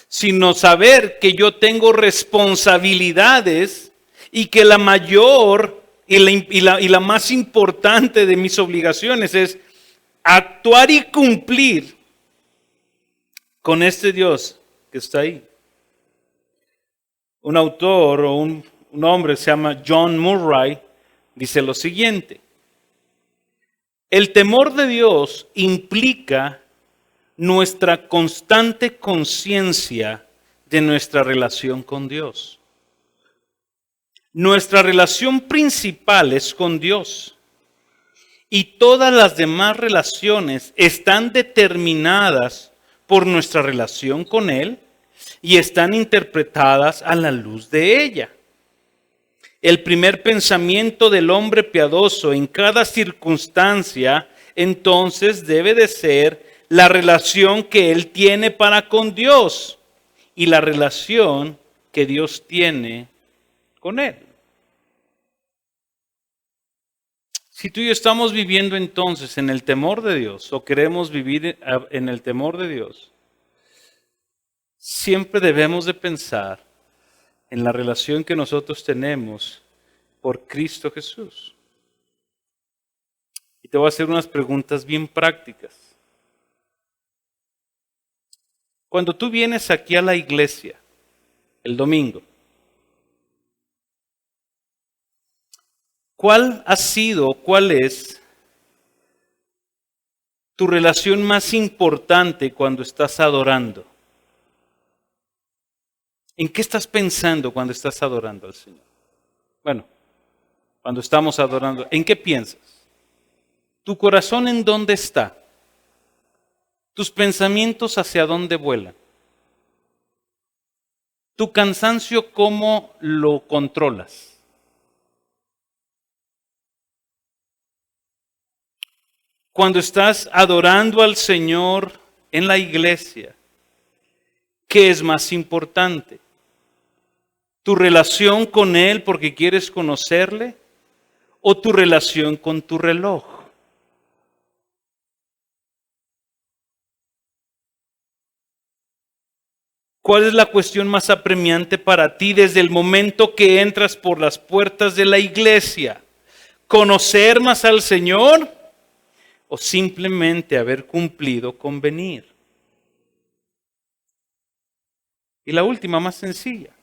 sino saber que yo tengo responsabilidades y que la mayor y la más importante de mis obligaciones es actuar y cumplir con este Dios que está ahí. Un autor o un hombre se llama John Murray, dice lo siguiente: el temor de Dios implica nuestra constante conciencia de nuestra relación con Dios. Nuestra relación principal es con Dios y todas las demás relaciones están determinadas por nuestra relación con Él y están interpretadas a la luz de ella. el primer pensamiento del hombre piadoso en cada circunstancia, entonces debe de ser la relación que él tiene para con Dios y la relación que Dios tiene con él. Si tú y yo estamos viviendo entonces en el temor de Dios o queremos vivir en el temor de Dios, siempre debemos de pensar en la relación que nosotros tenemos por Cristo Jesús. Y te voy a hacer unas preguntas bien prácticas. Cuando tú vienes aquí a la iglesia el domingo, ¿cuál es tu relación más importante cuando estás adorando? ¿En qué estás pensando cuando estás adorando al Señor? Bueno, cuando estamos adorando, ¿en qué piensas? ¿Tu corazón en dónde está? ¿Tus pensamientos hacia dónde vuelan? ¿Tu cansancio cómo lo controlas? Cuando estás adorando al Señor en la iglesia, ¿qué es más importante? ¿Tu relación con Él porque quieres conocerle? ¿O tu relación con tu reloj? ¿Cuál es la cuestión más apremiante para ti desde el momento que entras por las puertas de la iglesia? ¿Conocer más al Señor o simplemente haber cumplido con venir? Y la última, más sencilla.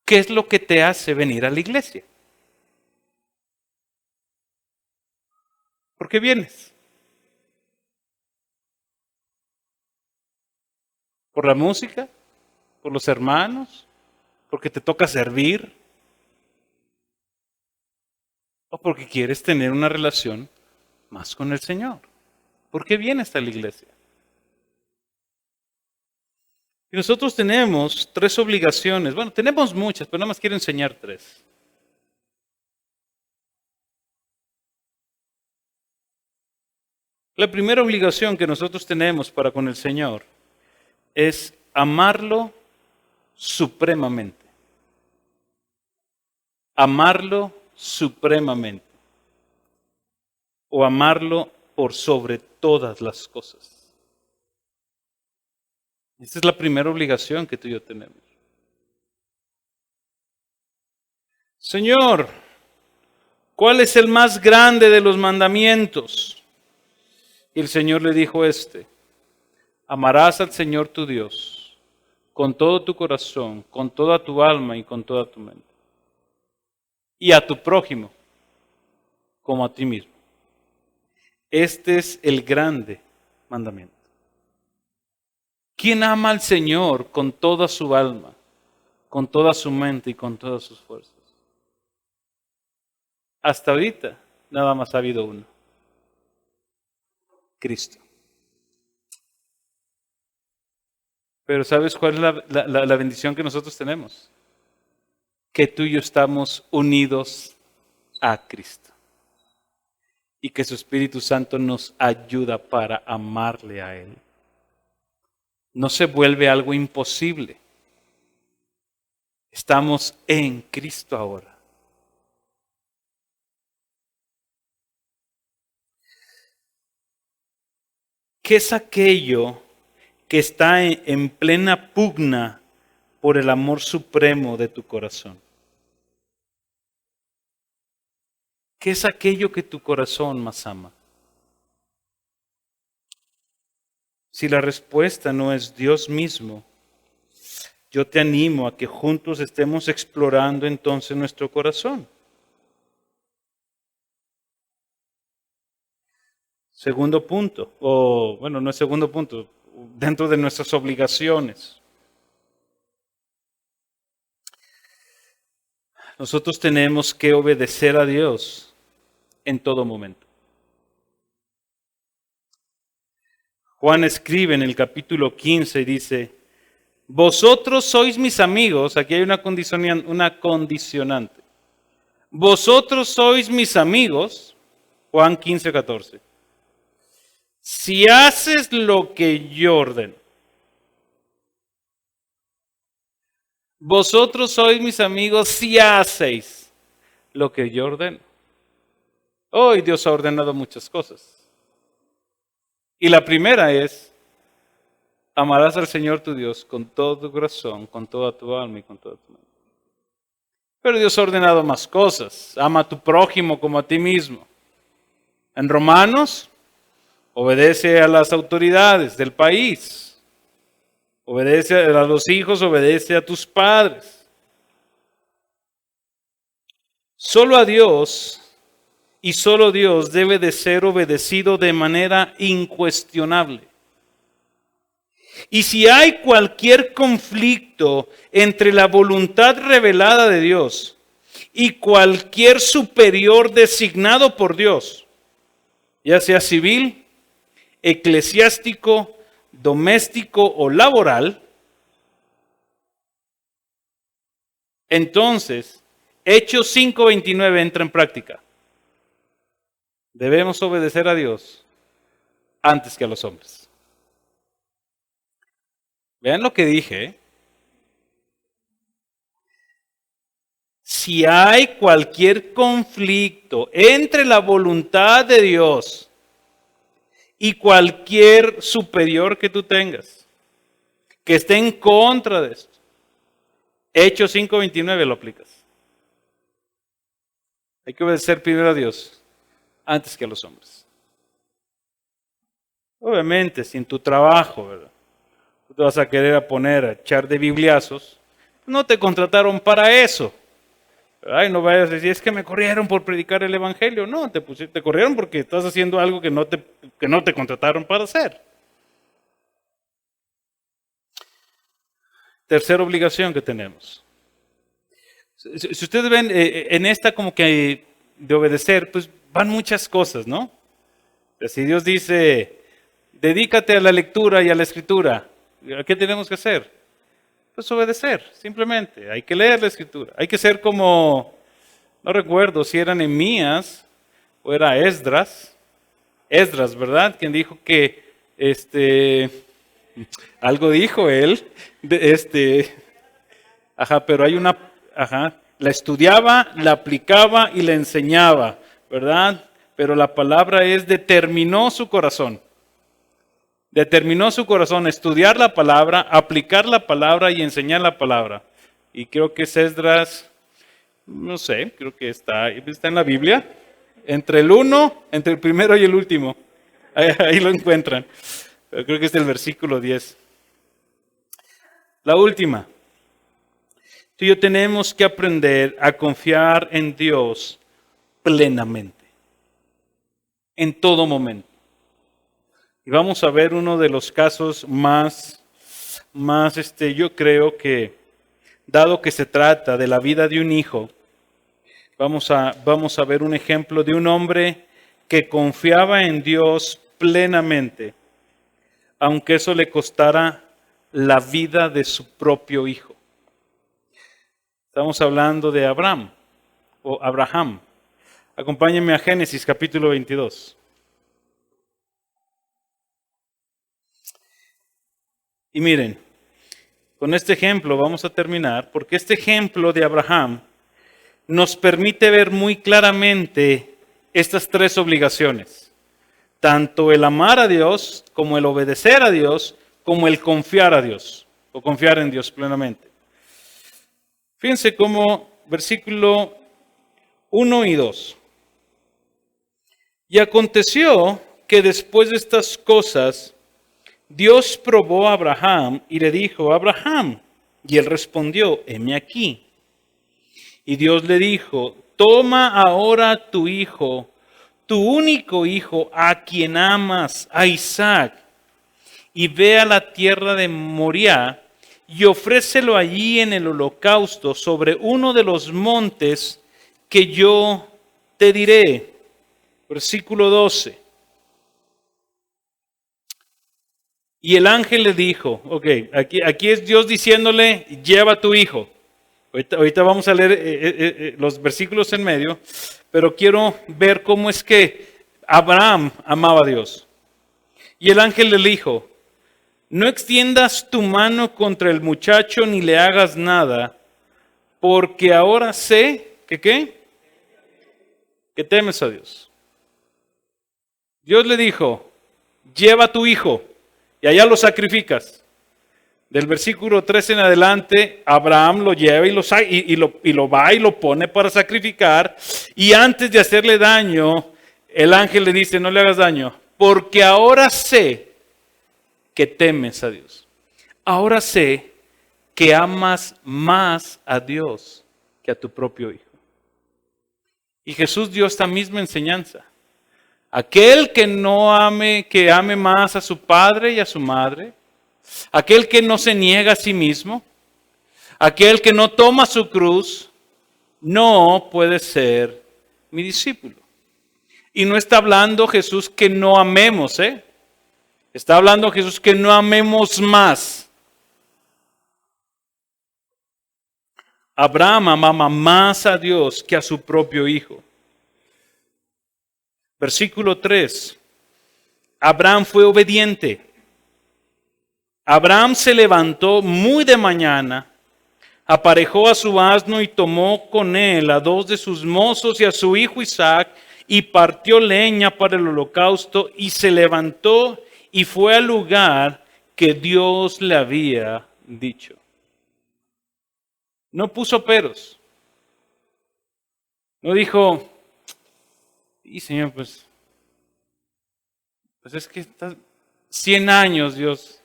¿Qué es lo que te hace venir a la iglesia? ¿Por qué vienes? ¿Por la música? ¿Por los hermanos? ¿Porque te toca servir? ¿O porque quieres tener una relación más con el Señor? ¿Por qué vienes a la iglesia? Y nosotros tenemos 3 obligaciones. Bueno, tenemos muchas, pero nada más quiero enseñar 3. La primera obligación que nosotros tenemos para con el Señor es amarlo supremamente. Amarlo supremamente. O amarlo por sobre todas las cosas. Esta es la primera obligación que tú y yo tenemos. Señor, ¿cuál es el más grande de los mandamientos? Y el Señor le dijo amarás al Señor tu Dios con todo tu corazón, con toda tu alma y con toda tu mente. Y a tu prójimo como a ti mismo. Este es el grande mandamiento. ¿Quién ama al Señor con toda su alma, con toda su mente y con todas sus fuerzas? Hasta ahorita nada más ha habido uno. Cristo. Pero ¿sabes cuál es la bendición que nosotros tenemos? Que tú y yo estamos unidos a Cristo. Y que su Espíritu Santo nos ayuda para amarle a Él. No se vuelve algo imposible. Estamos en Cristo ahora. ¿Qué es aquello que está en plena pugna por el amor supremo de tu corazón? ¿Qué es aquello que tu corazón más ama? Si la respuesta no es Dios mismo, yo te animo a que juntos estemos explorando entonces nuestro corazón. Segundo punto, o bueno, no es segundo punto, dentro de nuestras obligaciones. Nosotros tenemos que obedecer a Dios en todo momento. Juan escribe en el capítulo 15 y dice, Vosotros sois mis amigos, aquí hay una condicionante. Vosotros sois mis amigos, Juan 15:14. Si haces lo que yo ordeno. Vosotros sois mis amigos si hacéis lo que yo ordeno. Hoy Dios ha ordenado muchas cosas. Y la primera es, amarás al Señor tu Dios con todo tu corazón, con toda tu alma y con toda tu mente. Pero Dios ha ordenado más cosas. Ama a tu prójimo como a ti mismo. En Romanos, obedece a las autoridades del país. Obedece a los hijos, obedece a tus padres. Solo a Dios y solo Dios debe de ser obedecido de manera incuestionable. Y si hay cualquier conflicto entre la voluntad revelada de Dios y cualquier superior designado por Dios, ya sea civil, eclesiástico, doméstico o laboral, entonces Hechos 5:29 entra en práctica. Debemos obedecer a Dios antes que a los hombres. Vean lo que dije, ¿eh? Si hay cualquier conflicto entre la voluntad de Dios y cualquier superior que tú tengas, que esté en contra de esto, Hechos 5:29 lo aplicas. Hay que obedecer primero a Dios antes que a los hombres. Obviamente, si en tu trabajo, ¿verdad?, tú te vas a querer poner a echar de bibliazos, no te contrataron para eso. Ay, no vayas a decir, es que me corrieron por predicar el evangelio. No, te corrieron porque estás haciendo algo que no te contrataron para hacer. Tercera obligación que tenemos. Si ustedes ven en esta como que de obedecer, pues van muchas cosas, ¿no? Si Dios dice, dedícate a la lectura y a la escritura, ¿qué tenemos que hacer? Pues obedecer, simplemente. Hay que leer la escritura. Hay que ser como, no recuerdo si era Nehemías o era Esdras. Esdras, ¿verdad? Quien dijo que, algo dijo él, pero hay una, la estudiaba, la aplicaba y la enseñaba, ¿verdad? Pero la palabra es determinó su corazón. Determinó su corazón estudiar la palabra, aplicar la palabra y enseñar la palabra. Y creo que es Esdras, no sé, creo que está en la Biblia, entre el primero y el último. Ahí lo encuentran. Pero creo que es el versículo 10. La última. Tú y yo tenemos que aprender a confiar en Dios plenamente, en todo momento. Y vamos a ver uno de los casos más yo creo que, dado que se trata de la vida de un hijo, vamos a ver un ejemplo de un hombre que confiaba en Dios plenamente, aunque eso le costara la vida de su propio hijo. Estamos hablando de Abraham. Acompáñenme a Génesis capítulo 22. Y miren, con este ejemplo vamos a terminar, porque este ejemplo de Abraham nos permite ver muy claramente estas tres obligaciones. Tanto el amar a Dios, como el obedecer a Dios, como el confiar a Dios, o confiar en Dios plenamente. Fíjense cómo versículo 1 y 2. Y aconteció que después de estas cosas, Dios probó a Abraham y le dijo, Abraham, y él respondió, heme aquí. Y Dios le dijo, toma ahora tu hijo, tu único hijo, a quien amas, a Isaac, y ve a la tierra de Moriah y ofrécelo allí en el holocausto sobre uno de los montes que yo te diré. Versículo 12. Y el ángel le dijo, ok, aquí es Dios diciéndole, lleva a tu hijo. Ahorita vamos a leer los versículos en medio, pero quiero ver cómo es que Abraham amaba a Dios. Y el ángel le dijo, no extiendas tu mano contra el muchacho ni le hagas nada, porque ahora sé que ¿qué? Que temes a Dios. Dios le dijo, lleva a tu hijo y allá lo sacrificas. Del versículo 3 en adelante, Abraham lo lleva y lo va y lo pone para sacrificar. Y antes de hacerle daño, el ángel le dice, no le hagas daño, porque ahora sé que temes a Dios. Ahora sé que amas más a Dios que a tu propio hijo. Y Jesús dio esta misma enseñanza. Aquel que no ame, que ame más a su padre y a su madre, aquel que no se niega a sí mismo, aquel que no toma su cruz, no puede ser mi discípulo. Y no está hablando Jesús que no amemos, Está hablando Jesús que no amemos más. Abraham amaba más a Dios que a su propio hijo. Versículo 3. Abraham fue obediente. Abraham se levantó muy de mañana, aparejó a su asno y tomó con él a 2 de sus mozos y a su hijo Isaac y partió leña para el holocausto y se levantó y fue al lugar que Dios le había dicho. No puso peros. No dijo, y Señor, pues es que está 100 años, Dios.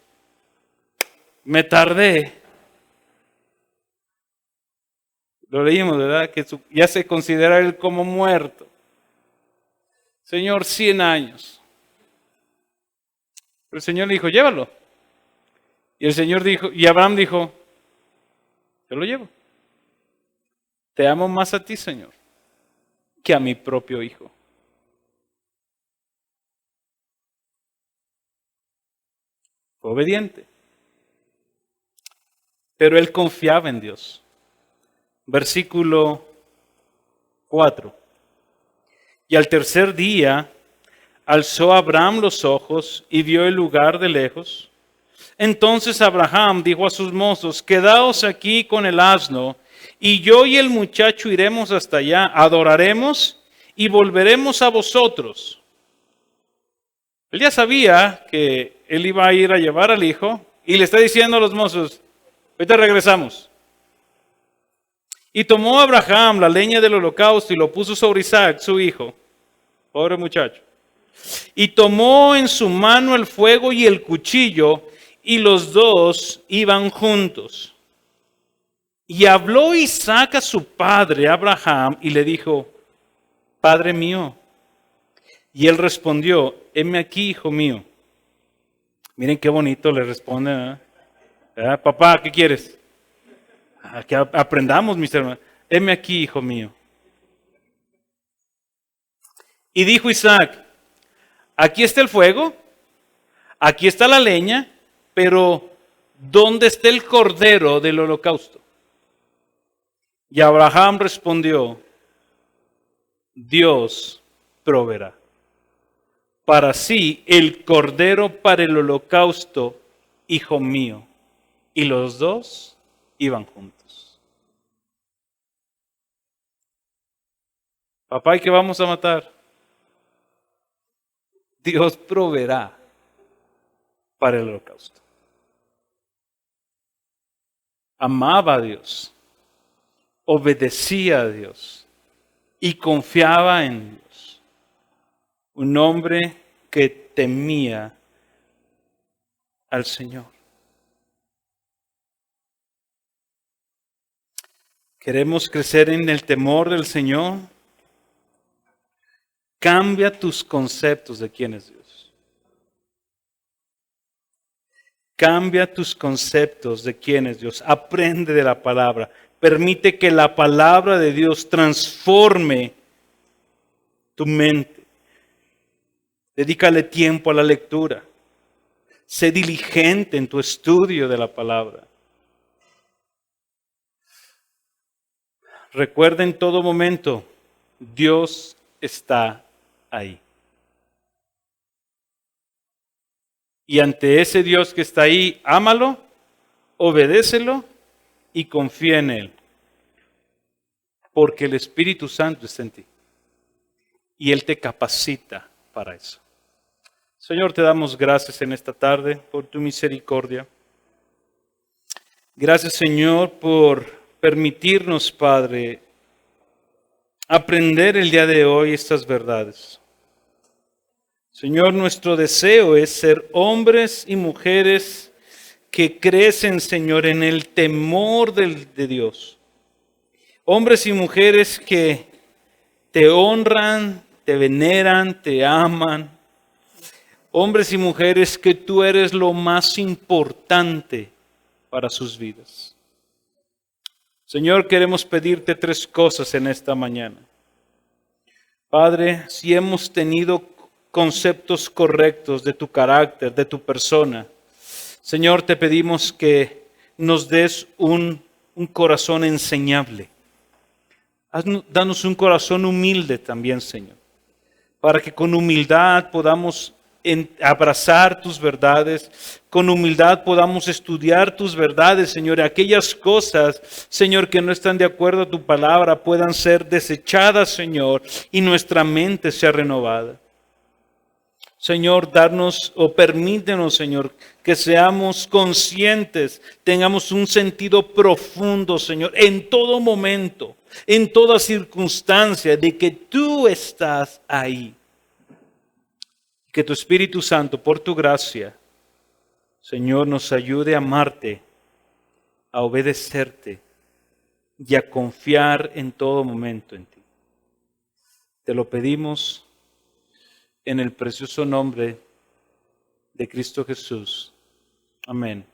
Me tardé. Lo leímos, ¿verdad? Que ya se considera él como muerto. Señor, 100 años. Pero el Señor le dijo, llévalo. Y el Señor dijo, y Abraham dijo, yo lo llevo. Te amo más a ti, Señor, que a mi propio hijo. Fue obediente. Pero él confiaba en Dios. Versículo 4. Y al tercer día alzó Abraham los ojos y vio el lugar de lejos. Entonces Abraham dijo a sus mozos, quedaos aquí con el asno, y yo y el muchacho iremos hasta allá, adoraremos y volveremos a vosotros. Él ya sabía que él iba a ir a llevar al hijo y le está diciendo a los mozos, ahorita regresamos. Y tomó Abraham la leña del holocausto y lo puso sobre Isaac, su hijo. Pobre muchacho. Y tomó en su mano el fuego y el cuchillo, y los dos iban juntos. Y habló Isaac a su padre Abraham y le dijo, Padre mío. Y él respondió, heme aquí, hijo mío. Miren qué bonito le responde. Papá, ¿qué quieres? Que aprendamos, mis hermanos. Heme aquí, hijo mío. Y dijo Isaac, aquí está el fuego, aquí está la leña, pero ¿dónde está el cordero del holocausto? Y Abraham respondió, Dios proveerá para sí el cordero para el holocausto, hijo mío. Y los dos iban juntos. Papá, ¿y qué vamos a matar? Dios proveerá para el holocausto. Amaba a Dios, obedecía a Dios y confiaba en Dios. Un hombre que temía al Señor. ¿Queremos crecer en el temor del Señor? Cambia tus conceptos de quién es Dios. Cambia tus conceptos de quién es Dios. Aprende de la palabra. Permite que la palabra de Dios transforme tu mente. Dedícale tiempo a la lectura. Sé diligente en tu estudio de la palabra. Recuerda en todo momento, Dios está ahí. Y ante ese Dios que está ahí, ámalo, obedécelo y confía en Él. Porque el Espíritu Santo está en ti. Y Él te capacita para eso. Señor, te damos gracias en esta tarde por tu misericordia. Gracias, Señor, por permitirnos, Padre, aprender el día de hoy estas verdades. Señor, nuestro deseo es ser hombres y mujeres que crecen, Señor, en el temor de Dios. Hombres y mujeres que te honran, te veneran, te aman. Hombres y mujeres que tú eres lo más importante para sus vidas. Señor, queremos pedirte 3 cosas en esta mañana. Padre, si hemos tenido conceptos correctos de tu carácter, de tu persona, Señor, te pedimos que nos des un corazón enseñable. Danos un corazón humilde también, Señor, para que con humildad podamos abrazar tus verdades, con humildad podamos estudiar tus verdades, Señor. Aquellas cosas, Señor, que no están de acuerdo a tu palabra puedan ser desechadas, Señor, y nuestra mente sea renovada. Señor, darnos o permítenos, Señor, que seamos conscientes, tengamos un sentido profundo, Señor, en todo momento, en toda circunstancia, de que tú estás ahí. Que tu Espíritu Santo, por tu gracia, Señor, nos ayude a amarte, a obedecerte y a confiar en todo momento en ti. Te lo pedimos en el precioso nombre de Cristo Jesús. Amén.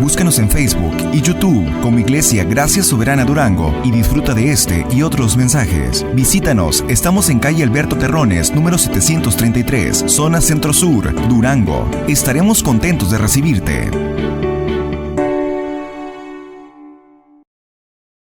Búscanos en Facebook y YouTube como Iglesia Gracia Soberana Durango y disfruta de este y otros mensajes. Visítanos, estamos en calle Alberto Terrones, número 733, zona Centro Sur, Durango. Estaremos contentos de recibirte.